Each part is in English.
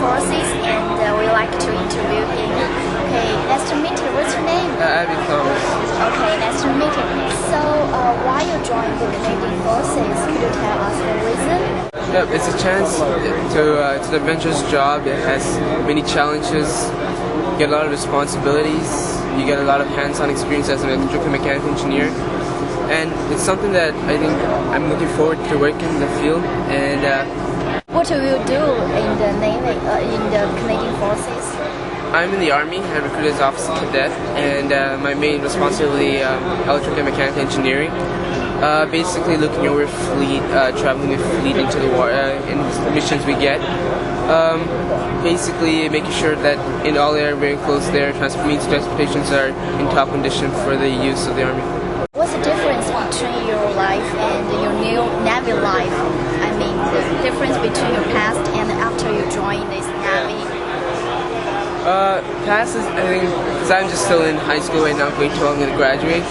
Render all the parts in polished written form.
Forces, and we like to interview him. Okay, nice to meet you. What's your name? Abby Thomas. Okay, nice to meet you. So, why you joined the Canadian Forces? Could you tell us the reason? Yep, it's a chance it's an adventurous job. It has many challenges. You get a lot of responsibilities. You get a lot of hands-on experience as an electrical mechanical engineer. And it's something that I think I'm looking forward to working in the field. And what will you do in the Navy, in the Canadian Forces? I'm in the Army. I'm recruited as officer cadet, and my main responsibility electrical and mechanical engineering. Basically looking over fleet, traveling with fleet into the war, in the missions we get. Basically making sure that in all air wearing clothes there, means transportations are in top condition for the use of the Army. What's the difference between your life and your new Navy life? I mean, the difference between your past and after you joined this Navy? Past is, I think, because I'm just still in high school right now, grade 12, I'm going to graduate,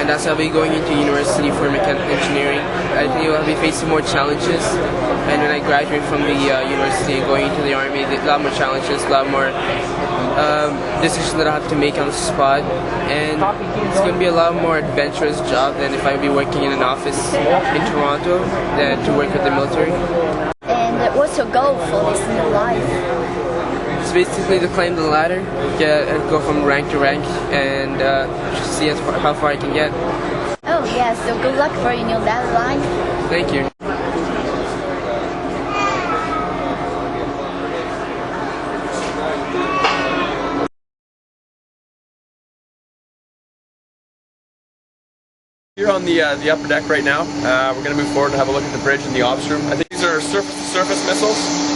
and that's I'll be going into university for mechanical engineering. I think I'll be facing more challenges, and when I graduate from the university and going into the Army, a lot more challenges, a lot more decisions that I have to make on the spot, and it's going to be a lot more adventurous job than if I'd be working in an office in Toronto than to work with the military. And what's your goal for this new life? It's basically to climb the ladder, go from rank to rank, and see how far I can get. Oh yeah, so good luck for your new Navy life. Thank you. Here on the upper deck right now, we're going to move forward and have a look at the bridge and the ops room. I think these are surface-to-surface missiles.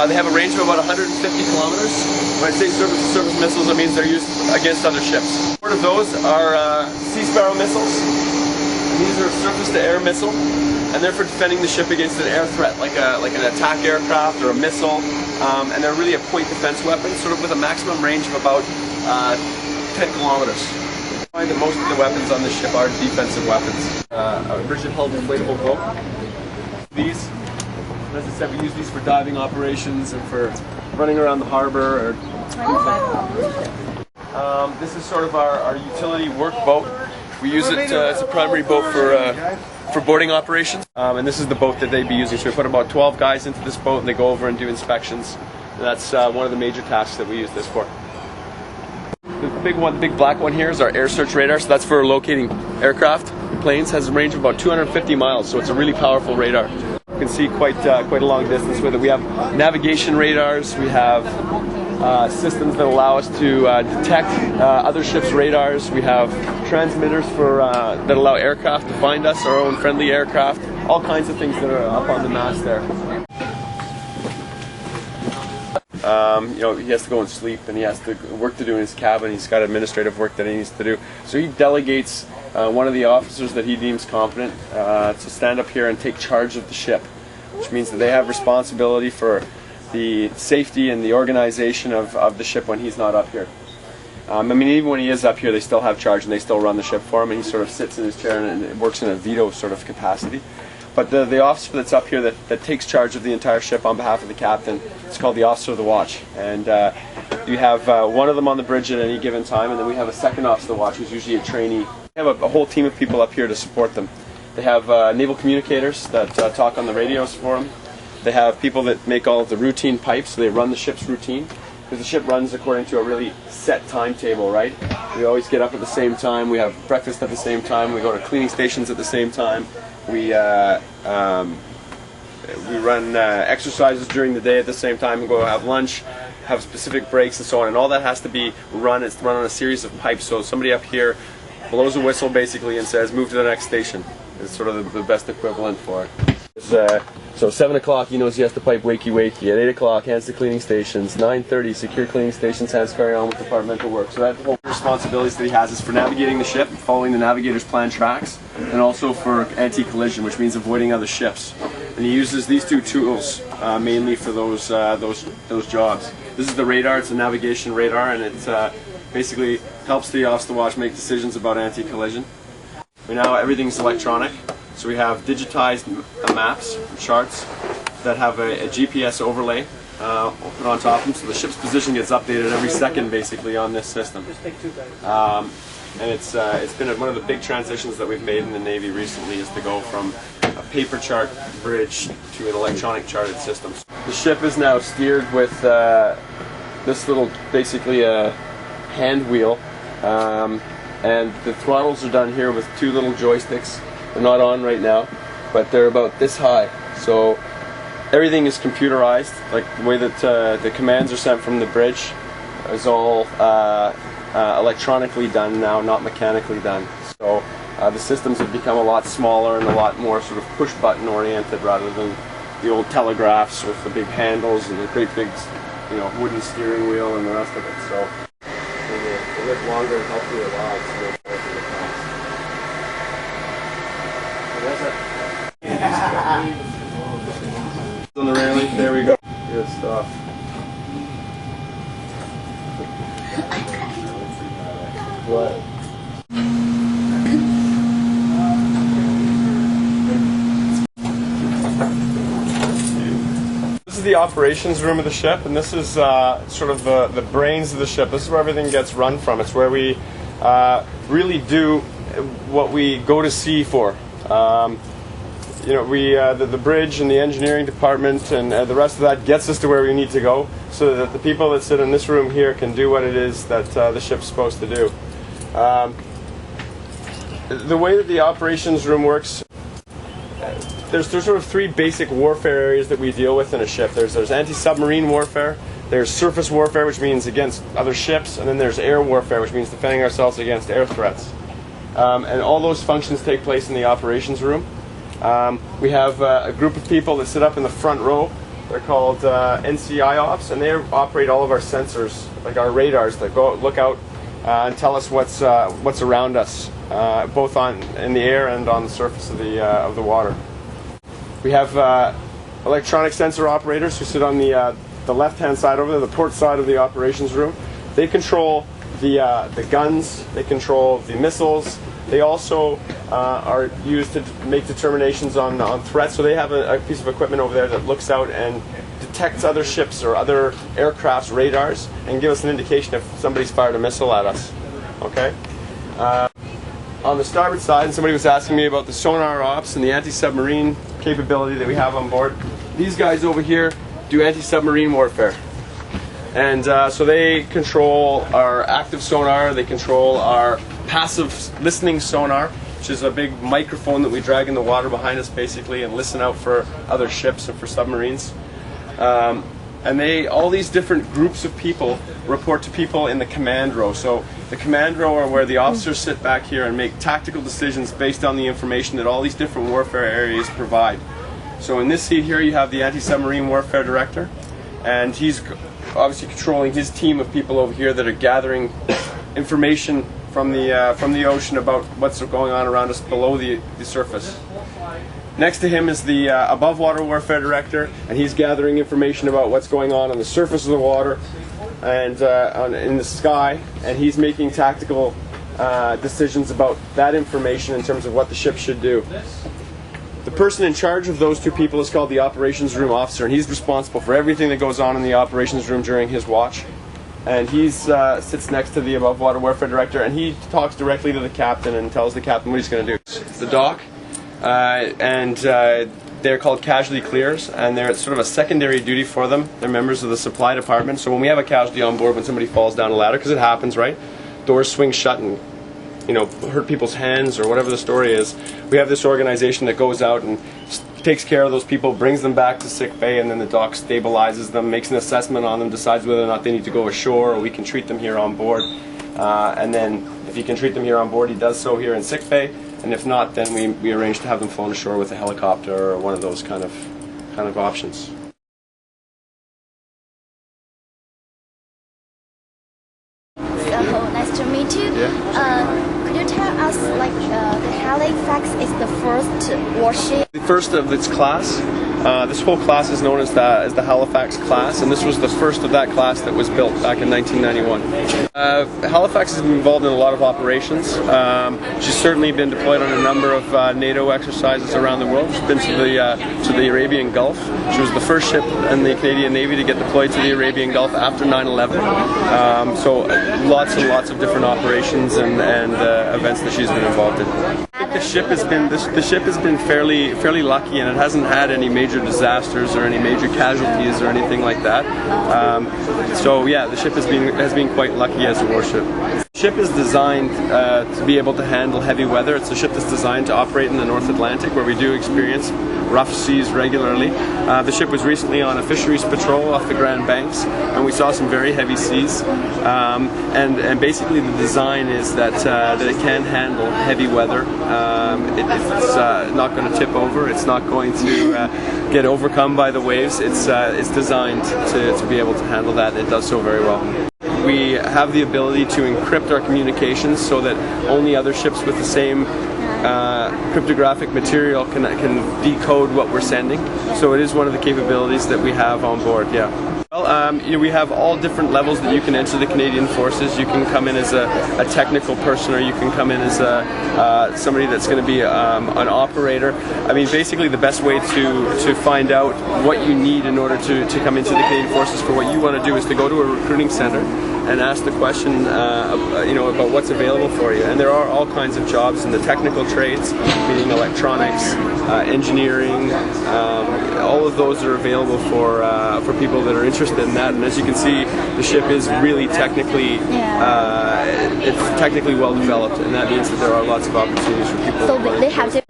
They have a range of about 150 kilometers. When I say surface-to-surface missiles, it means they're used against other ships. Part of those are Sparrow Missiles. And these are surface-to-air missile, and they're for defending the ship against an air threat, like an attack aircraft or a missile. And they're really a point defense weapon, sort of with a maximum range of about 10 kilometers. I find that most of the weapons on this ship are defensive weapons. A rigid-hulled inflatable boat. These, as I said, we use these for diving operations and for running around the harbor. This is sort of our utility work boat. We use it as a primary boat for boarding operations. And this is the boat that they'd be using. So we put about 12 guys into this boat and they go over and do inspections. And that's one of the major tasks that we use this for. The big black one here is our air search radar, so that's for locating aircraft. Planes, has a range of about 250 miles, so it's a really powerful radar. You can see quite a long distance with it. We have navigation radars, we have systems that allow us to detect other ships' radars. We have transmitters that allow aircraft to find us, our own friendly aircraft, all kinds of things that are up on the mast there. He has to go and sleep, and he has work to do in his cabin. He's got administrative work that he needs to do. So he delegates one of the officers that he deems competent to stand up here and take charge of the ship, which means that they have responsibility for the safety and the organization of the ship when he's not up here. Even when he is up here, they still have charge and they still run the ship for him, and he sort of sits in his chair and works in a veto sort of capacity. But the officer that's up here that takes charge of the entire ship on behalf of the captain, it's called the Officer of the Watch. And you have one of them on the bridge at any given time, and then we have a second Officer of the Watch who's usually a trainee. We have a whole team of people up here to support them. They have naval communicators that talk on the radios for them. They have people that make all of the routine pipes, so they run the ship's routine. Because the ship runs according to a really set timetable, right? We always get up at the same time, we have breakfast at the same time, we go to cleaning stations at the same time. We run exercises during the day at the same time, and go have lunch, have specific breaks and so on, and all that has to be run. It's run on a series of pipes, so somebody up here blows a whistle basically and says move to the next station. It's sort of the best equivalent for it. So 7 o'clock he knows he has to pipe wakey wakey. At 8 o'clock hands to cleaning stations. 9:30 secure cleaning stations, hands carry on with departmental work. So that whole responsibilities that he has is for navigating the ship, following the navigator's planned tracks, and also for anti-collision, which means avoiding other ships. And he uses these two tools mainly for those jobs. This is the radar. It's a navigation radar, and it basically helps the Officer of the Watch make decisions about anti-collision. Now everything's electronic. So we have digitized maps, charts that have a GPS overlay we'll put on top of them, so the ship's position gets updated every second basically on this system. And it's been one of the big transitions that we've made in the Navy recently, is to go from a paper chart bridge to an electronic charted system. The ship is now steered with this little, basically a hand wheel, and the throttles are done here with two little joysticks. They're not on right now, but they're about this high. So everything is computerized, like the way that the commands are sent from the bridge is all electronically done now, not mechanically done. So the systems have become a lot smaller and a lot more sort of push button oriented, rather than the old telegraphs with the big handles and the great big, wooden steering wheel and the rest of it. So they live longer and healthier lives. On the railing, there we go. Good stuff. What? This is the operations room of the ship, and this is sort of the brains of the ship. This is where everything gets run from. It's where we really do what we go to sea for. The bridge and the engineering department and the rest of that gets us to where we need to go, so that the people that sit in this room here can do what it is that the ship's supposed to do. The way that the operations room works, there's sort of three basic warfare areas that we deal with in a ship. There's anti-submarine warfare, there's surface warfare, which means against other ships, and then there's air warfare, which means defending ourselves against air threats. And all those functions take place in the operations room. We have a group of people that sit up in the front row. They're called NCI ops, and they operate all of our sensors, like our radars that go look out and tell us what's around us, both in the air and on the surface of the water. We have electronic sensor operators who sit on the left-hand side over there, the port side of the operations room. They control the guns. They control the missiles. They also are used to make determinations on threats. So they have a piece of equipment over there that looks out and detects other ships or other aircraft's radars and gives us an indication if somebody's fired a missile at us. Okay. On the starboard side, and somebody was asking me about the sonar ops and the anti-submarine capability that we have on board. These guys over here do anti-submarine warfare. And so they control our active sonar, they control our passive listening sonar, which is a big microphone that we drag in the water behind us basically and listen out for other ships and for submarines. And all these different groups of people report to people in the command row. So the command row are where the officers sit back here and make tactical decisions based on the information that all these different warfare areas provide. So in this seat here you have the anti-submarine warfare director, and he's obviously controlling his team of people over here that are gathering information from the ocean about what's going on around us below the surface. Next to him is the above water warfare director, and he's gathering information about what's going on the surface of the water and in the sky, and he's making tactical decisions about that information in terms of what the ship should do. The person in charge of those two people is called the operations room officer, and he's responsible for everything that goes on in the operations room during his watch. And he sits next to the above water warfare director, and he talks directly to the captain and tells the captain what he's going to do. It's the dock, and they're called casualty clears, and they're sort of a secondary duty for them. They're members of the supply department. So when we have a casualty on board, when somebody falls down a ladder, because it happens, right? Doors swing shut and hurt people's hands or whatever the story is. We have this organization that goes out and takes care of those people, brings them back to sick bay, and then the dock stabilizes them, makes an assessment on them, decides whether or not they need to go ashore or we can treat them here on board. And then if he can treat them here on board, he does so here in sick bay, and if not, then we arrange to have them flown ashore with a helicopter or one of those kind of options. So nice to meet you. Yeah. Could you tell us, the Halifax is the first warship? The first of its class. This whole class is known as the Halifax class, and this was the first of that class that was built back in 1991. Halifax has been involved in a lot of operations. She's certainly been deployed on a number of NATO exercises around the world. She's been to the Arabian Gulf. She was the first ship in the Canadian Navy to get deployed to the Arabian Gulf after 9/11. So lots and lots of different operations and events that she's been involved in. The ship has been fairly lucky, and it hasn't had any major disasters or any major casualties or anything like that. So yeah, the ship has been quite lucky as a warship. The ship is designed to be able to handle heavy weather. It's a ship that's designed to operate in the North Atlantic, where we do experience rough seas regularly. The ship was recently on a fisheries patrol off the Grand Banks, and we saw some very heavy seas. And basically the design is that it can handle heavy weather. It's not going to tip over. It's not going to get overcome by the waves. It's designed to be able to handle that, and it does so very well. We have the ability to encrypt our communications so that only other ships with the same cryptographic material can decode what we're sending. So it is one of the capabilities that we have on board. Yeah. Well, we have all different levels that you can enter the Canadian Forces. You can come in as a technical person, or you can come in as somebody that's going to be an operator. I mean, basically the best way to find out what you need in order to come into the Canadian Forces for what you want to do is to go to a recruiting center and ask the question, about what's available for you. And there are all kinds of jobs in the technical trades, meaning electronics, engineering. All of those are available for people that are interested in that. And as you can see, the ship is really technically well developed, and that means that there are lots of opportunities for people. So they have to.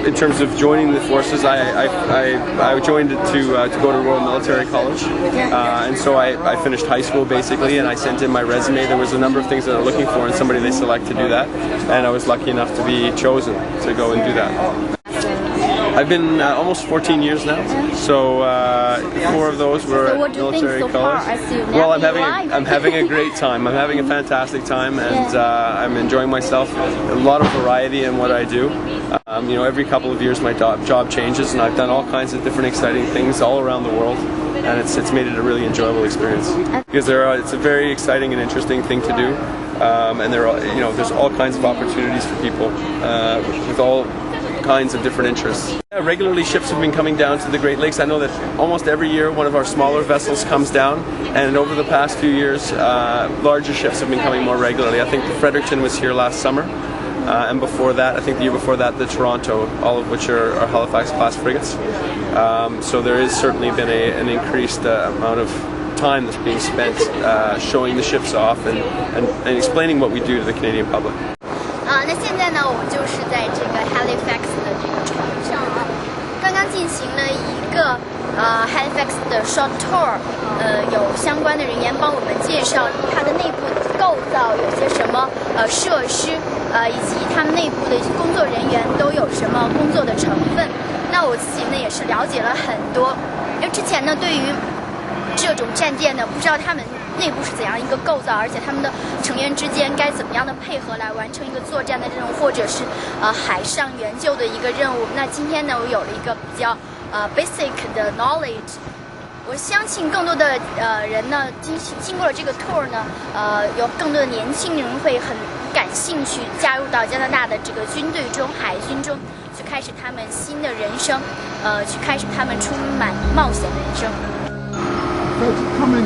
In terms of joining the forces, I joined it to go to Royal Military College, and so I finished high school basically, and I sent in my resume. There was a number of things that they're looking for in somebody they select to do that, and I was lucky enough to be chosen to go and do that. I've been almost 14 years now, so 4 of those were at military college. Well, I'm having a great time. I'm having a fantastic time, and I'm enjoying myself. A lot of variety in what I do. Every couple of years my job changes, and I've done all kinds of different exciting things all around the world, and it's made it a really enjoyable experience. Because it's a very exciting and interesting thing to do, and there's all kinds of opportunities for people with all kinds of different interests. Yeah, regularly ships have been coming down to the Great Lakes. I know that almost every year one of our smaller vessels comes down, and over the past few years larger ships have been coming more regularly. I think the Fredericton was here last summer, and before that, I think the year before that, the Toronto, all of which are Halifax class frigates. So there has certainly been an increased amount of time that's being spent showing the ships off and explaining what we do to the Canadian public. 那现在呢，我们就是在这个 Halifax 的这个船上啊，刚刚进行了一个Halifax 的 short tour， 有相关的人员帮我们介绍它的内部构造有些什么设施，以及他们内部的工作人员都有什么工作的成分。那我自己呢也是了解了很多，因为之前呢对于这种战舰呢，不知道他们内部是怎样一个构造，而且他们的成员之间该怎么样的配合来完成一个作战的任务，或者是海上援救的一个任务。那今天呢，我有了一个比较basic 的 knowledge。我相信更多的人呢，经过了这个 tour 呢，有更多的年轻人会很感兴趣，加入到加拿大的这个军队中、海军中，去开始他们新的人生，去开始他们充满冒险的人生。Coming